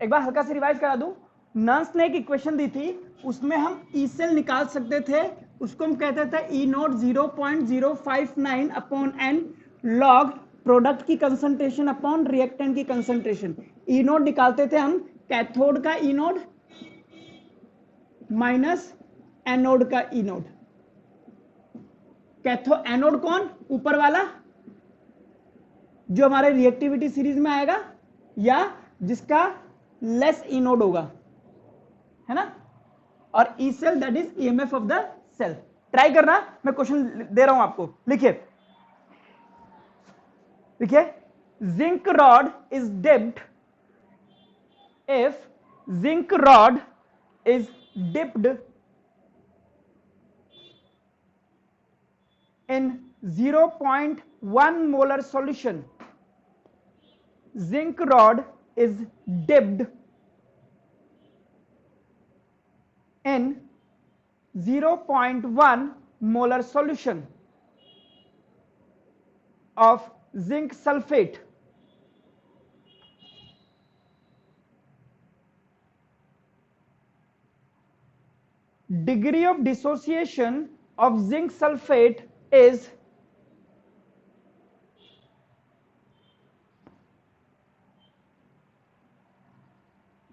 एक बार हल्का से रिवाइज करा दूं, नर्स ने एक इक्वेशन दी थी, उसमें हम ई सेल निकाल सकते थे, उसको हम कहते थे E naught 0.059 upon N log product की कंसंट्रेशन अपॉन रिएक्टेंट की कंसंट्रेशन। ई नोड निकालते थे हम कैथोड का ई नोड माइनस एनोड का ई नोड। एनोड कौन? ऊपर वाला जो हमारे रिएक्टिविटी सीरीज में आएगा, या जिसका लेस ई नोड होगा, है ना, और E cell that is EMF of the cell. Try करना, मैं क्वेश्चन दे रहा हूं आपको, लिखिए। देखिए, zinc rod is dipped if zinc rod is dipped in 0.1 molar solution. Zinc rod is dipped in 0.1 molar solution of zinc sulfate. Degree of dissociation of zinc sulfate is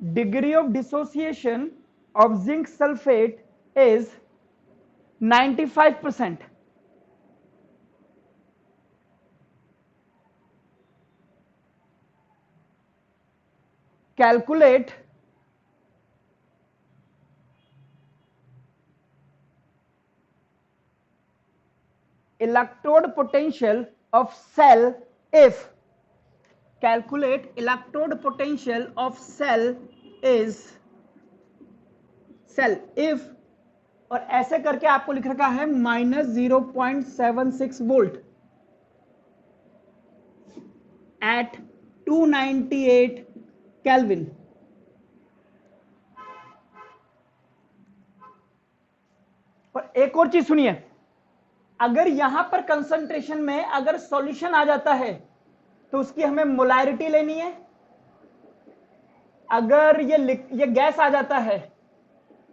degree of dissociation of zinc sulfate is 95%. Calculate electrode potential of cell if electrode potential of cell is if, और ऐसे करके आपको लिख रखा है -0.76 volt at 298 kelvin. और एक और चीज सुनिए, अगर यहां पर कंसंट्रेशन में अगर सॉल्यूशन आ जाता है तो उसकी हमें मोलारिटी लेनी है। अगर ये गैस आ जाता है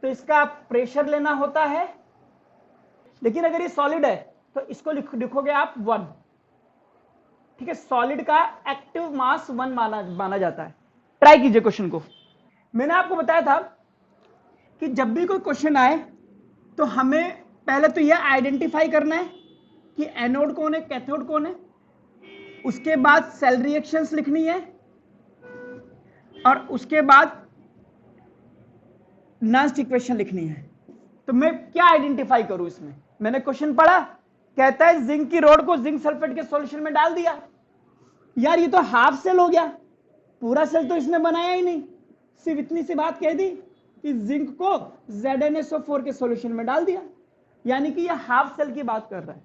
तो इसका प्रेशर लेना होता है। लेकिन अगर ये सॉलिड है तो इसको लिखोगे आप 1। ठीक है, सॉलिड का एक्टिव मास 1 माना जाता है। ट्राई कीजिए क्वेश्चन को। मैंने आपको बताया था कि जब भी कोई क्वेश्चन आए तो हमें पहले तो यह आइडेंटिफाई करना है कि एनोड कौन है, कैथोड कौन है। उसके बाद सेल रिएक्शंस लिखनी है, और उसके बाद नर्स इक्वेशन लिखनी है। तो मैं क्या आइडेंटिफाई करूं इसमें? मैंने क्वेश्चन पढ़ा, कहता है जिंक की रॉड को जिंक सल्फेट के सॉल्यूशन में डाल दिया। यार ये तो हाफ सेल हो गया, पूरा सेल तो इसने बनाया ही नहीं। सिर्फ इतनी सी बात कह दी कि जिंक को ZnSO4 के सॉल्यूशन में डाल दिया, यानी कि यह हाफ सेल की बात कर रहा है।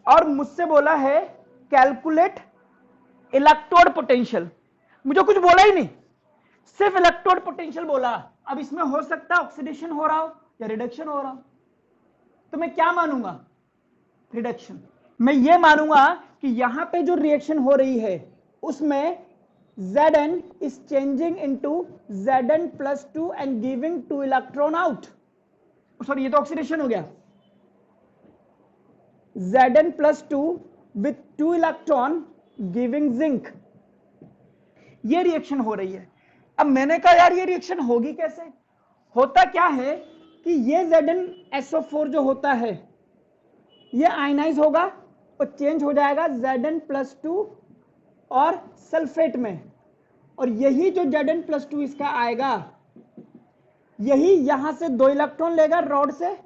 और मुझसे बोला है कैलकुलेट इलेक्ट्रोड पोटेंशियल। मुझे कुछ बोला ही नहीं, सिर्फ इलेक्ट्रोड पोटेंशियल बोला। अब इसमें हो सकता है ऑक्सीडेशन हो रहा हो या रिडक्शन हो रहा हो, तो मैं क्या मानूंगा? रिडक्शन। मैं ये मानूंगा कि यहां पे जो रिएक्शन हो रही है उसमें Zn is changing into Zn+2 and giving 2 electron out. Sorry, ये तो ऑक्सीडेशन हो गया। Zn+2 with 2 electron giving zinc, ये रिएक्शन हो रही है। अब मैंने कहा यार ये रिएक्शन होगी कैसे? होता क्या है कि ये ZnSO4 जो होता है ये आयनाइज होगा और चेंज हो जाएगा Zn+2 और सल्फेट में, और यही जो Zn+2 इसका आएगा यही यहां से 2 इलेक्ट्रॉन लेगा रॉड से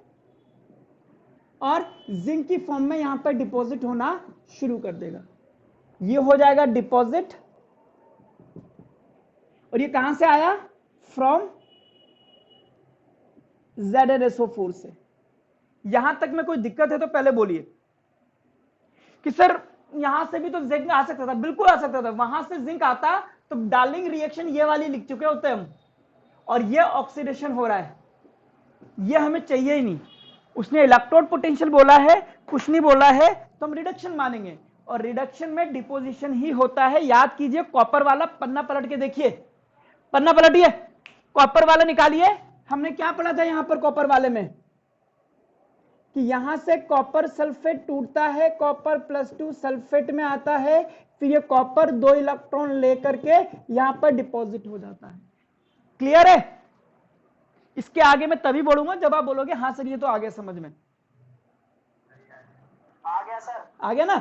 और जिंक की फॉर्म में यहां पर डिपॉजिट होना शुरू कर देगा। ये हो जाएगा डिपॉजिट, और ये कहां से आया? फ्रॉम ZnSO4 से। यहां तक में कोई दिक्कत है तो पहले बोलिए कि सर यहां से भी तो जिंक आ सकता था। बिल्कुल आ सकता था, वहां से जिंक आता तो डार्लिंग रिएक्शन ये वाली लिख चुके होते हम, और ये ऑक्सीडेशन हो रहा है, ये हमें चाहिए ही नहीं। उसने इलेक्ट्रोड पोटेंशियल बोला है, कुछ नहीं बोला है, तो हम रिडक्शन मानेंगे, और रिडक्शन में डिपोजिशन ही होता है। याद कीजिए, कॉपर वाला पन्ना पलट के देखिए, पन्ना पलटिए, कॉपर वाला निकालिए। हमने क्या पढ़ा था यहां पर कॉपर वाले में कि यहां से कॉपर सल्फेट टूटता है, कॉपर +2 सल्फेट में आता है, फिर ये कॉपर 2 इलेक्ट्रॉन लेकर के यहां पर डिपॉजिट हो जाता है। क्लियर है? इसके आगे मैं तभी बोलूंगा जब आप बोलोगे हाँ सर ये तो आ गया समझ में। आ गया सर। आ गया ना?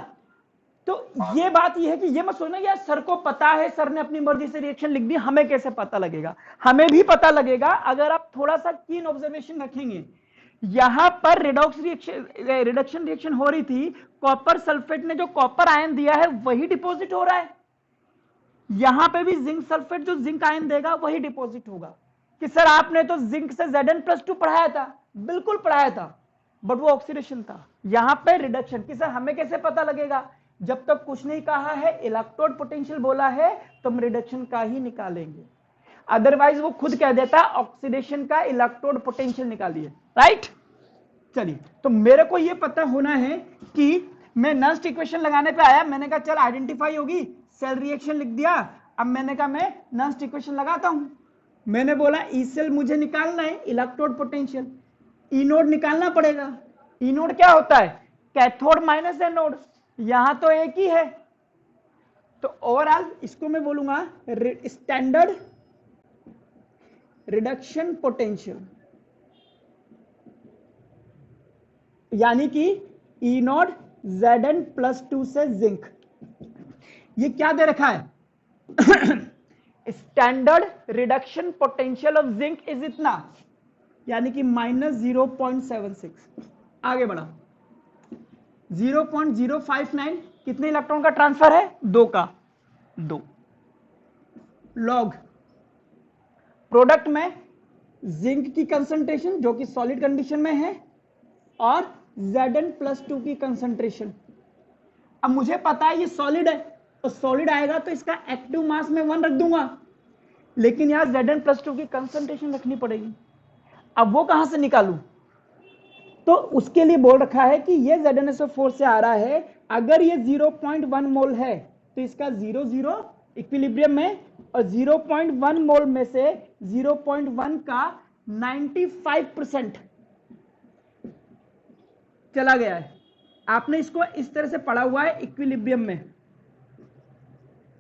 तो ये बात ये है कि ये मत सोचना यार सर को पता है, सर ने अपनी मर्जी से रिएक्शन लिख दी, हमें कैसे पता लगेगा? हमें भी पता लगेगा अगर आप थोड़ा सा कीन ऑब्जर्वेशन रखेंगे। यहां पर रिडक्शन रिएक्शन हो रही थी, कॉपर सल्फेट ने जो कॉपर आयन दिया है वही डिपॉजिट हो रहा है। यहां पे भी जिंक सल्फेट जो जिंक आयन देगा वही डिपॉजिट होगा। कि सर आपने तो जिंक से Zn+2 पढ़ाया था, बिल्कुल पढ़ाया था, बट वो ऑक्सीडेशन था। यहां पे रिडक्शन कि सर हमें कैसे पता लगेगा? जब तक कुछ नहीं कहा है, इलेक्ट्रोड पोटेंशियल बोला है, तो हम रिडक्शन का ही निकालेंगे। अदरवाइज वो खुद कह देता ऑक्सीडेशन का इलेक्ट्रोड पोटेंशियल निकालिए, राइट? चलिए, तो मेरे को ये पता होना है कि मैं नस्ट इक्वेशन लगाने पे आया, मैंने कहा चल आइडेंटिफाई होगी, सेल रिएक्शन लिख दिया। अब मैंने कहा मैं नस्ट इक्वेशन लगाता हूं। मैंने बोला ई सेल मुझे निकालना है, इलेक्ट्रोड पोटेंशियल, ई नोड निकालना पड़ेगा। ई नोड क्या होता है? कैथोड माइनस एनोड, यहां तो एक ही है। तो ओवरऑल इसको मैं बोलूंगा स्टैंडर्ड रिडक्शन पोटेंशियल, यानी कि ई नॉट Zn+2 से जिंक। ये क्या दे रखा है? Standard reduction potential of zinc is इतना, यानी कि -0.76। आगे बढ़ा, 0.059 कितने इलेक्ट्रॉन का ट्रांसफर है? 2 का। 2 लॉग प्रोडक्ट में जिंक की कंसंट्रेशन जो कि सॉलिड कंडीशन में है और Zn+2 की कंसंट्रेशन। अब मुझे पता है ये सॉलिड है, तो सॉलिड आएगा तो इसका एक्टिव मास में 1 रख दूंगा, लेकिन यहां Zn+2 की कंसंट्रेशन रखनी पड़ेगी। अब वो कहां से निकालूं? तो उसके लिए बोल रखा है कि ये ZnSO4 से आ रहा है। अगर ये 0.1 मोल है तो इसका 0.0 इक्विलिब्रियम में, और 0.1 मोल में से 0.1 का 95% चला गया है। आपने इसको इस तरह से पढ़ा हुआ है इक्विलिब्रियम में।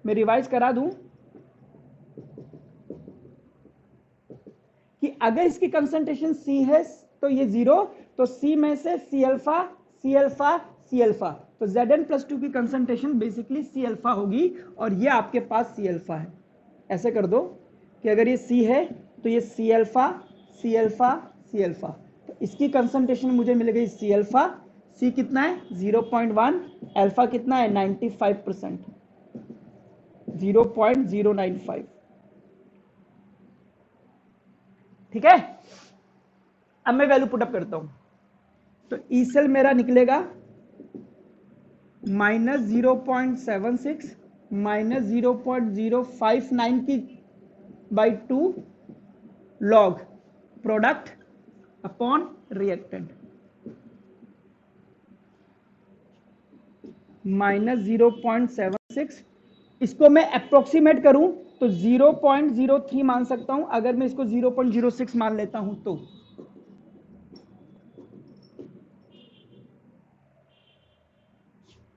मैं रिवाइज करा दूं कि अगर इसकी कंसंट्रेशन C है तो ये 0, तो C में से C alpha, C alpha, C alpha, तो Zn+2 की कंसंट्रेशन बेसिकली C अल्फा होगी, और ये आपके पास C अल्फा है। ऐसे कर दो कि अगर ये C है तो ये C alpha, C alpha, C alpha, तो इसकी कंसंट्रेशन मुझे मिल गई C अल्फा। C कितना है? 0.1, अल्फा कितना है? 95%, 0.095। ठीक है? अब मैं वैल्यू पुटअप करता हूं, तो ई सेल मेरा निकलेगा -0.76 -0.059 की by 2 log product upon reactant, -0.76। इसको मैं अप्रोक्सीमेट करूं तो 0.03 मान सकता हूं, अगर मैं इसको 0.06 मान लेता हूं तो।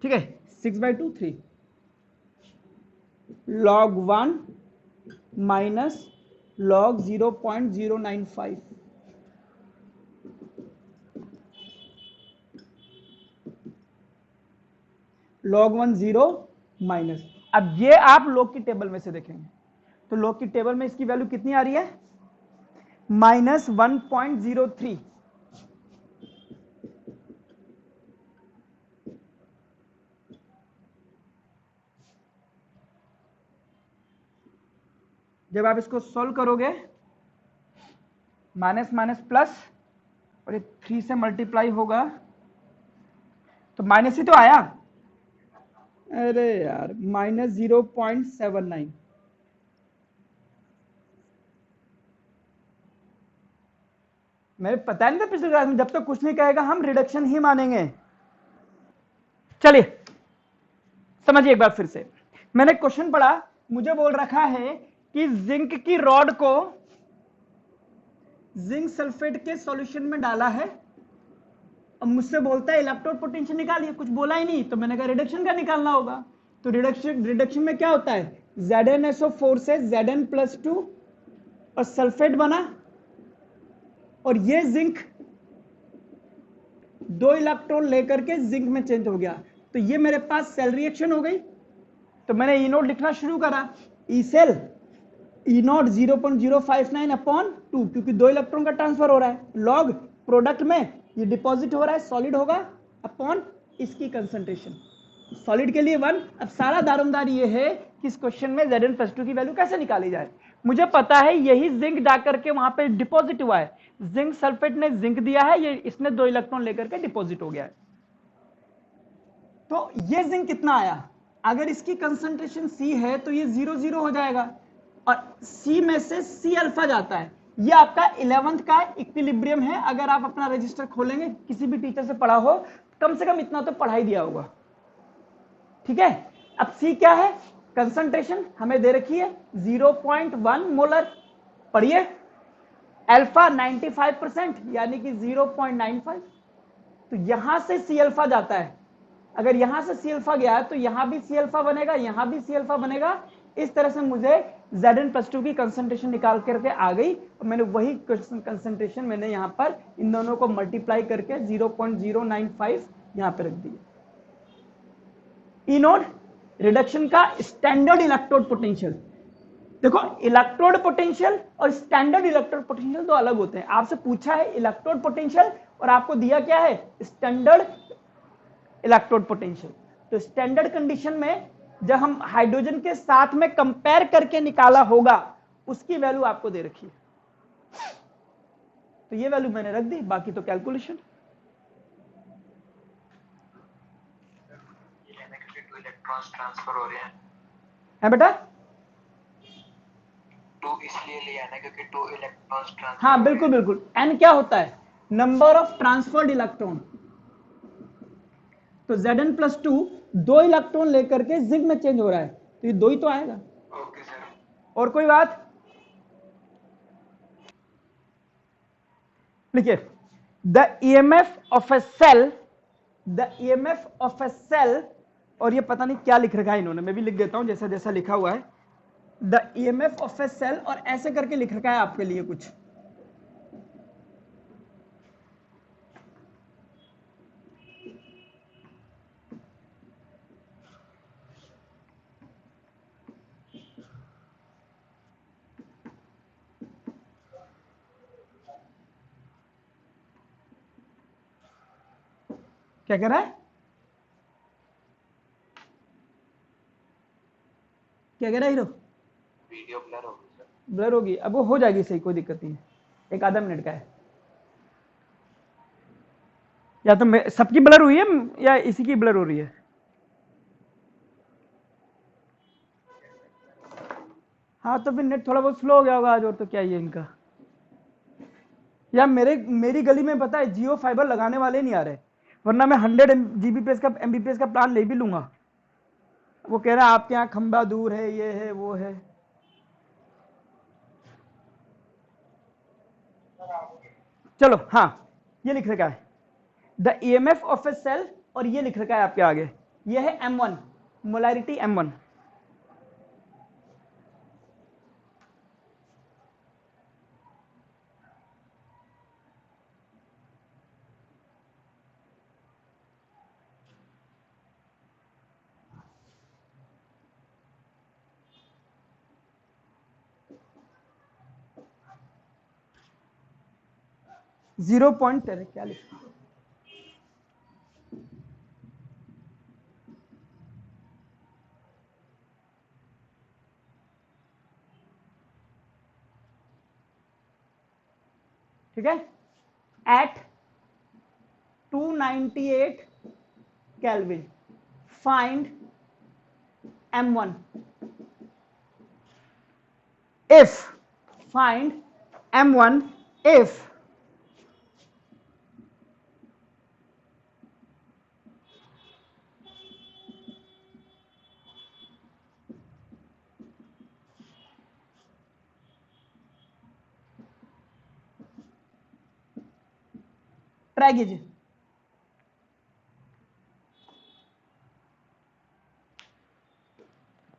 ठीक है, 6/2 3 log 1 minus log 0.095, log 1 0 minus. अब ये आप log की टेबल में से देखेंगे तो log की टेबल में इसकी वैल्यू कितनी आ रही है? -1.03। जब आप इसको सॉल्व करोगे, माइनस माइनस प्लस और ये 3 से मल्टीप्लाई होगा तो माइनस ही तो आया। अरे यार, -0.79। मेरे पता नहीं था पिछले क्लास में, जब तक कुछ नहीं कहेगा हम रिडक्शन ही मानेंगे। चलिए समझिए एक बार फिर से, मैंने क्वेश्चन पढ़ा, मुझे बोल रखा है कि जिंक की रॉड को जिंक सल्फेट के सॉल्यूशन में डाला है, अब मुझसे बोलता है इलेक्ट्रोड पोटेंशियल निकालिए, कुछ बोला ही नहीं, तो मैंने कहा रिडक्शन का निकालना होगा। तो रिडक्शन में क्या होता है, ZnSO4 से Zn+2 और सल्फेट बना, और ये जिंक 2 इलेक्ट्रॉन लेकर के जिंक में चेंज हो गया, तो ये मेरे पास सेल रिएक्शन हो गई। तो मैंने ई नोट लिखना शुरू करा, ई सेल ई नोट 0.059/2, क्योंकि 2 इलेक्ट्रॉन का ट्रांसफर हो रहा है, लॉग प्रोडक्ट में ये डिपॉजिट हो रहा है, सॉलिड होगा अपॉन इसकी कंसंट्रेशन, सॉलिड के लिए 1। अब सारा दारोमदार ये है कि इस क्वेश्चन में Zn+2 की वैल्यू कैसे निकाली जाए। मुझे पता है यही जिंक डाकर के वहां पे डिपॉजिट हुआ है, जिंक सल्फेट ने जिंक दिया है, ये इसने 2 इलेक्ट्रॉन लेकर के डिपॉजिट हो गया है। तो ये जिंक कितना आया, अगर इसकी कंसंट्रेशन C है तो ये 0 हो जाएगा, और C में से C अल्फा जाता है। ये आपका 11th का इक्विलिब्रियम है, अगर आप अपना रजिस्टर खोलेंगे, किसी भी टीचर से पढ़ा हो, कम से कम इतना तो पढ़ाई दिया होगा, ठीक है। अब C क्या है, कंसंट्रेशन हमें दे रखी है 0.1 मोलर, पढ़िए, अल्फा 95% यानी कि 0.95, तो यहां से C अल्फा जाता है, अगर यहां से C अल्फा गया है तो यहां भी C अल्फा बनेगा, यहां भी C अल्फा बनेगा। इस तरह से मुझे Zn+2 की कंसंट्रेशन निकाल करके आ गई, और मैंने वही कंसंट्रेशन मैंने यहां पर इन दोनों को मल्टीप्लाई करके 0.095 यहां पर रख दिया। ई नोड रिडक्शन का स्टैंडर्ड इलेक्ट्रोड पोटेंशियल, देखो इलेक्ट्रोड पोटेंशियल और स्टैंडर्ड इलेक्ट्रोड पोटेंशियल दो अलग होते हैं। आपसे पूछा है इलेक्ट्रोड पोटेंशियल और आपको दिया क्या है, स्टैंडर्ड इलेक्ट्रोड पोटेंशियल। तो स्टैंडर्ड कंडीशन में जब हम हाइड्रोजन के साथ में कंपेयर करके निकाला होगा, उसकी वैल्यू आपको दे रखी है, तो ये वैल्यू मैंने रख दी, बाकी तो कैलकुलेशन। ट्रांसफर हो रहे हैं है बेटा, 2 इसलिए लिया ना क्योंकि 2 इलेक्ट्रॉन्स ट्रांसफर। हाँ बिल्कुल बिल्कुल, एन क्या होता है, नंबर ऑफ ट्रांसफर्ड इलेक्ट्रॉन, तो Zn+2 2 इलेक्ट्रॉन लेकर के जिंक में चेंज हो रहा है, तो ये 2 ही तो आएगा। ओके सर, और कोई बात, लिखिए, the EMF of a cell, the EMF of a cell, और ये पता नहीं क्या लिख रखा है इन्होंने, मैं भी लिख देता हूं जैसा जैसा लिखा हुआ है, the EMF of a cell, और ऐसे करके लिख रखा है आपके लिए कुछ, क्या कह रहा है, क्या कह रहा है हीरो, वीडियो ब्लर हो गई सर। ब्लर होगी, अब वो हो जाएगी सही, कोई दिक्कत नहीं है, एक आधा मिनट का है, या तो सबकी ब्लर हुई है या इसी की ब्लर हो रही है। हाँ तो फिर नेट थोड़ा बहुत स्लो हो गया होगा आज, और तो क्या ही है इनका, या मेरी गली में पता है जियो फाइबर लगाने वाले नहीं आ रहे, वरना मैं 100 Gbps का MBPS का प्लान ले भी लूंगा। वो कह रहा है आपके यहाँ खंबा दूर है, ये है वो है, चलो हाँ, ये लिख रखा है the EMF of a cell, और ये लिख रखा है आपके आगे, ये है M1, molarity M1। Zero point क्या लिखा, ठीक है, at 298 kelvin find M1, if find M1 if try कीजिए।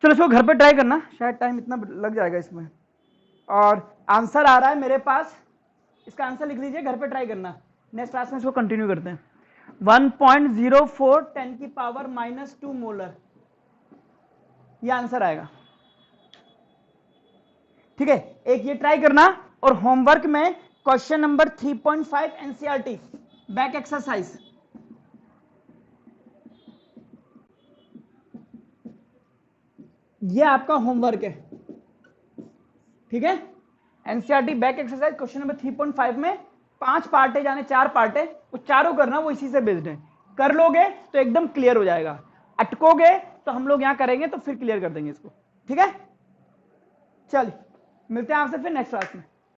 चलो इसको घर पे ट्राई करना, शायद टाइम इतना लग जाएगा इसमें। और आंसर आ रहा है मेरे पास, इसका आंसर लिख लीजिए, घर पे ट्राई करना। नेक्स्ट क्लास में इसको कंटिन्यू करते हैं। 1.04 10 की पावर -2 मोलर, ये आंसर आएगा। ठीक है, एक ये ट्राई करना, और होमवर्क में question number 3.5 NCERT back exercise, ये आपका होमवर्क है। ठीक है, NCERT back exercise question number 3.5 में 5 पार्ट है, जाने 4 पार्ट है, वो चारों करना, वो इसी से बेस्ड है। कर लोगे तो एकदम क्लियर हो जाएगा, अटकोगे तो हम लोग यहां करेंगे तो फिर क्लियर कर देंगे इसको। ठीक है, चलिए मिलते हैं आपसे फिर नेक्स्ट क्लास में।